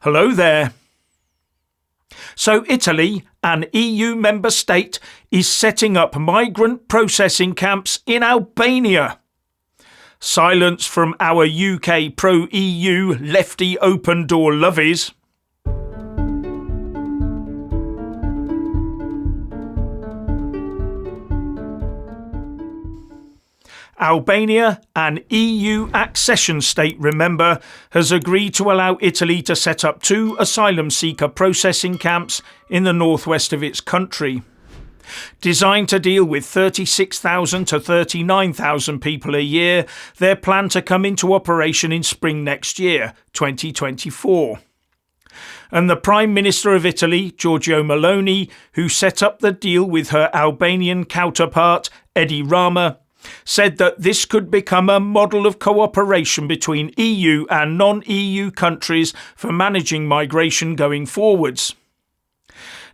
Hello there. So Italy, an EU member state, is setting up migrant processing camps in Albania. Silence from our UK pro-EU lefty open door luvvies. Albania, an EU accession state, remember, has agreed to allow Italy to set up 2 asylum seeker processing camps in the northwest of its country. Designed to deal with 36,000 to 39,000 people a year, they're planned to come into operation in spring next year, 2024. And the Prime Minister of Italy, Giorgia Meloni, who set up the deal with her Albanian counterpart, Edi Rama, said that this could become a model of cooperation between EU and non-EU countries for managing migration going forwards.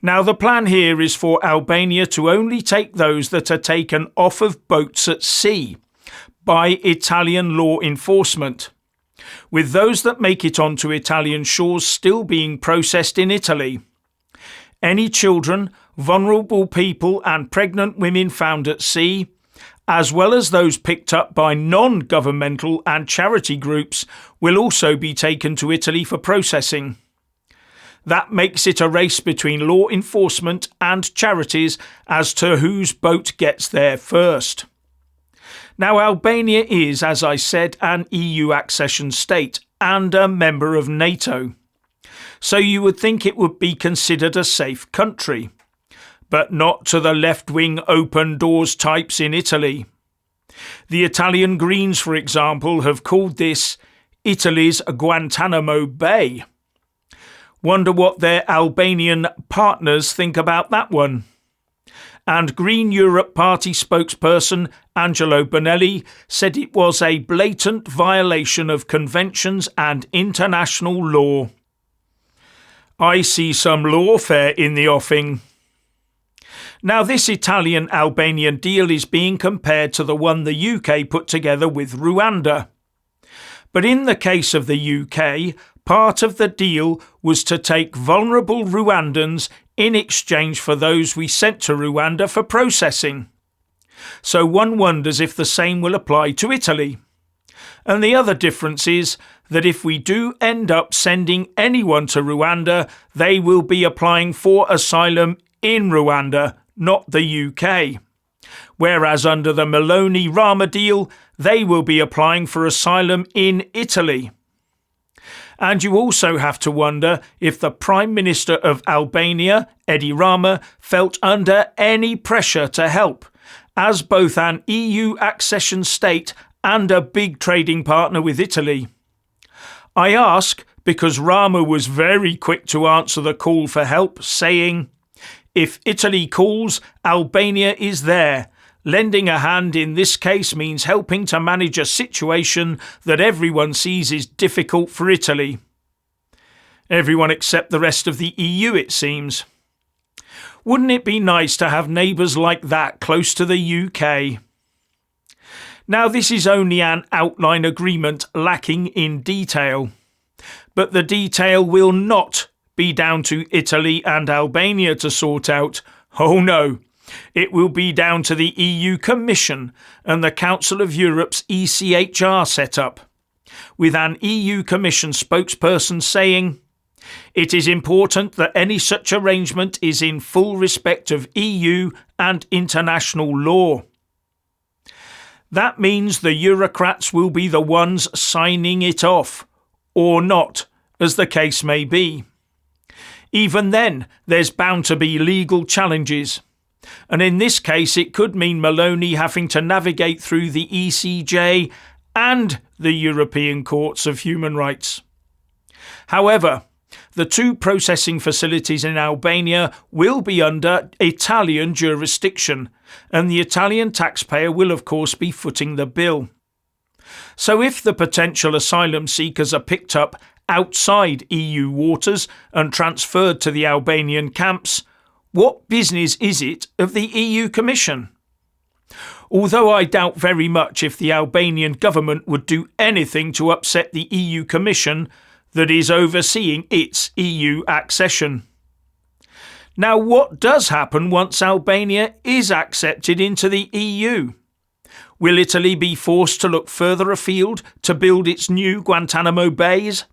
Now, the plan here is for Albania to only take those that are taken off of boats at sea by Italian law enforcement, with those that make it onto Italian shores still being processed in Italy. Any children, vulnerable people and pregnant women found at sea, as well as those picked up by non-governmental and charity groups, will also be taken to Italy for processing. That makes it a race between law enforcement and charities as to whose boat gets there first. Now, Albania is, as I said, an EU accession state and a member of NATO. So you would think it would be considered a safe country, but not to the left-wing open doors types in Italy. The Italian Greens, for example, have called this Italy's Guantanamo Bay. Wonder what their Albanian partners think about that one. And Green Europe Party spokesperson Angelo Bonelli said it was a blatant violation of conventions and international law. I see some lawfare in the offing. Now, this Italian-Albanian deal is being compared to the one the UK put together with Rwanda. But in the case of the UK, part of the deal was to take vulnerable Rwandans in exchange for those we sent to Rwanda for processing. So one wonders if the same will apply to Italy. And the other difference is that if we do end up sending anyone to Rwanda, they will be applying for asylum in Rwanda, not the UK. Whereas under the Meloni-Rama deal, they will be applying for asylum in Italy. And you also have to wonder if the Prime Minister of Albania, Edi Rama, felt under any pressure to help, as both an EU accession state and a big trading partner with Italy. I ask because Rama was very quick to answer the call for help, saying, "If Italy calls, Albania is there. Lending a hand in this case means helping to manage a situation that everyone sees is difficult for Italy." Everyone except the rest of the EU, it seems. Wouldn't it be nice to have neighbours like that close to the UK? Now, this is only an outline agreement lacking in detail. But the detail will not be down to Italy and Albania to sort out. Oh no, it will be down to the EU Commission and the Council of Europe's ECHR setup, with an EU Commission spokesperson saying, "It is important that any such arrangement is in full respect of EU and international law." That means the Eurocrats will be the ones signing it off, or not, as the case may be. Even then, there's bound to be legal challenges. And in this case, it could mean Meloni having to navigate through the ECJ and the European Courts of Human Rights. However, the 2 processing facilities in Albania will be under Italian jurisdiction, and the Italian taxpayer will of course be footing the bill. So if the potential asylum seekers are picked up outside EU waters and transferred to the Albanian camps, what business is it of the EU Commission? Although I doubt very much if the Albanian government would do anything to upset the EU Commission, that is overseeing its EU accession. Now, what does happen once Albania is accepted into the EU? Will Italy be forced to look further afield to build its new Guantanamo bays?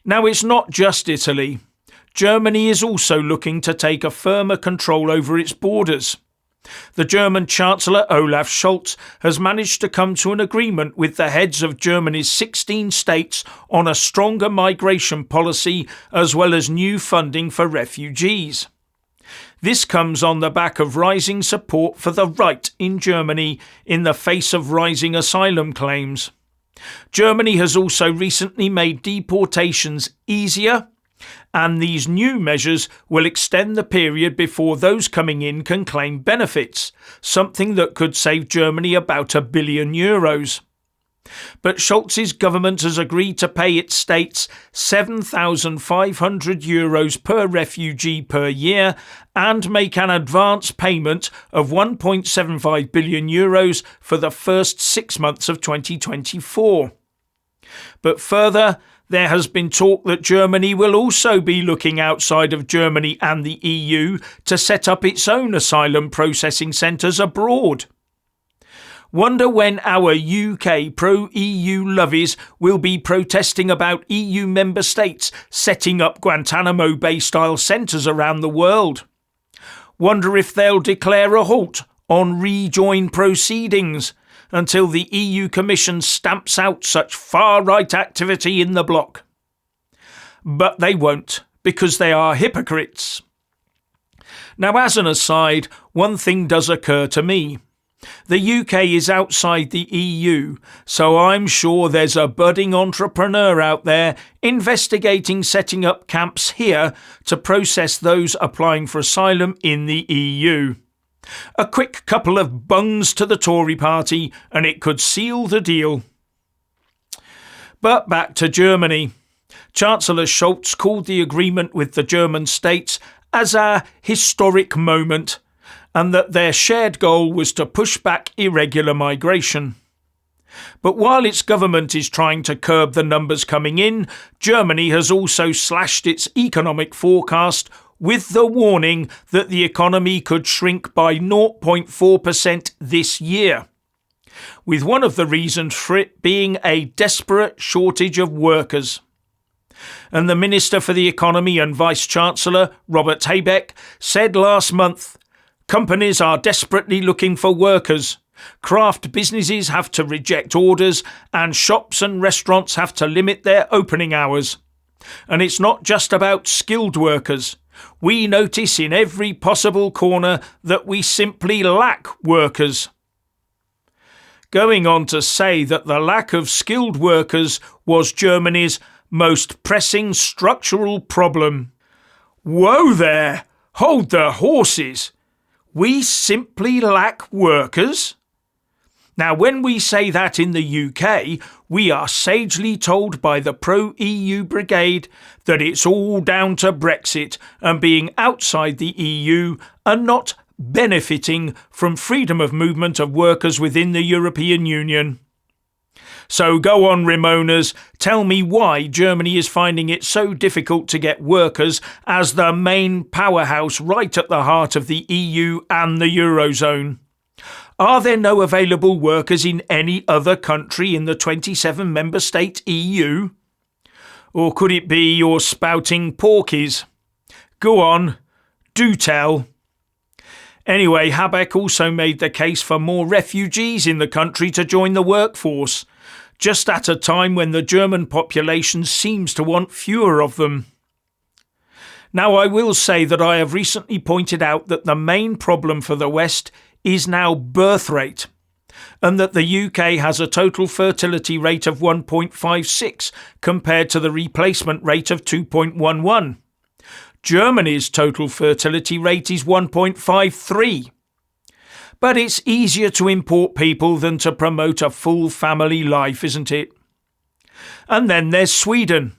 Now, it's not just Italy. Germany is also looking to take a firmer control over its borders. The German Chancellor Olaf Scholz has managed to come to an agreement with the heads of Germany's 16 states on a stronger migration policy as well as new funding for refugees. This comes on the back of rising support for the right in Germany in the face of rising asylum claims. Germany has also recently made deportations easier, and these new measures will extend the period before those coming in can claim benefits, something that could save Germany about €1 billion. But Scholz's government has agreed to pay its states €7,500 per refugee per year and make an advance payment of €1.75 billion for the first 6 months of 2024. But further, there has been talk that Germany will also be looking outside of Germany and the EU to set up its own asylum processing centres abroad. Wonder when our UK pro-EU luvvies will be protesting about EU member states setting up Guantanamo Bay-style centres around the world. Wonder if they'll declare a halt on rejoin proceedings until the EU Commission stamps out such far-right activity in the bloc. But they won't, because they are hypocrites. Now, as an aside, one thing does occur to me. The UK is outside the EU, so I'm sure there's a budding entrepreneur out there investigating setting up camps here to process those applying for asylum in the EU. A quick couple of bungs to the Tory party and it could seal the deal. But back to Germany. Chancellor Scholz called the agreement with the German states as a historic moment, and that their shared goal was to push back irregular migration. But while its government is trying to curb the numbers coming in, Germany has also slashed its economic forecast with the warning that the economy could shrink by 0.4% this year, with one of the reasons for it being a desperate shortage of workers. And the Minister for the Economy and Vice-Chancellor, Robert Habeck, said last month, "Companies are desperately looking for workers. Craft businesses have to reject orders and shops and restaurants have to limit their opening hours. And it's not just about skilled workers. We notice in every possible corner that we simply lack workers." Going on to say that the lack of skilled workers was Germany's most pressing structural problem. Whoa there! Hold the horses! We simply lack workers? Now, when we say that in the UK, we are sagely told by the pro-EU brigade that it's all down to Brexit and being outside the EU and not benefiting from freedom of movement of workers within the European Union. So go on, Ramonas, tell me why Germany is finding it so difficult to get workers as the main powerhouse right at the heart of the EU and the Eurozone. Are there no available workers in any other country in the 27 member state EU? Or could it be you're spouting porkies? Go on, do tell. Anyway, Habeck also made the case for more refugees in the country to join the workforce, just at a time when the German population seems to want fewer of them. Now, I will say that I have recently pointed out that the main problem for the West is now birth rate, and that the UK has a total fertility rate of 1.56 compared to the replacement rate of 2.11. Germany's total fertility rate is 1.53. But it's easier to import people than to promote a full family life, isn't it? And then there's Sweden.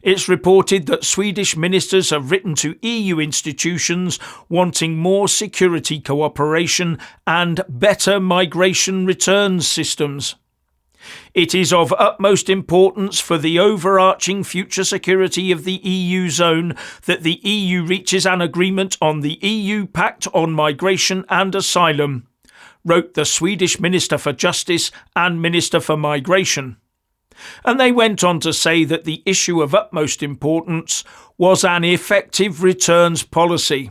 It's reported that Swedish ministers have written to EU institutions wanting more security cooperation and better migration returns systems. It is of utmost importance for the overarching future security of the EU zone that the EU reaches an agreement on the EU Pact on Migration and Asylum, wrote the Swedish Minister for Justice and Minister for Migration. And they went on to say that the issue of utmost importance was an effective returns policy.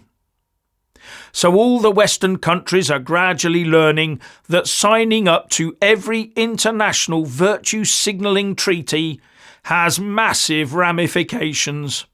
So all the Western countries are gradually learning that signing up to every international virtue signalling treaty has massive ramifications.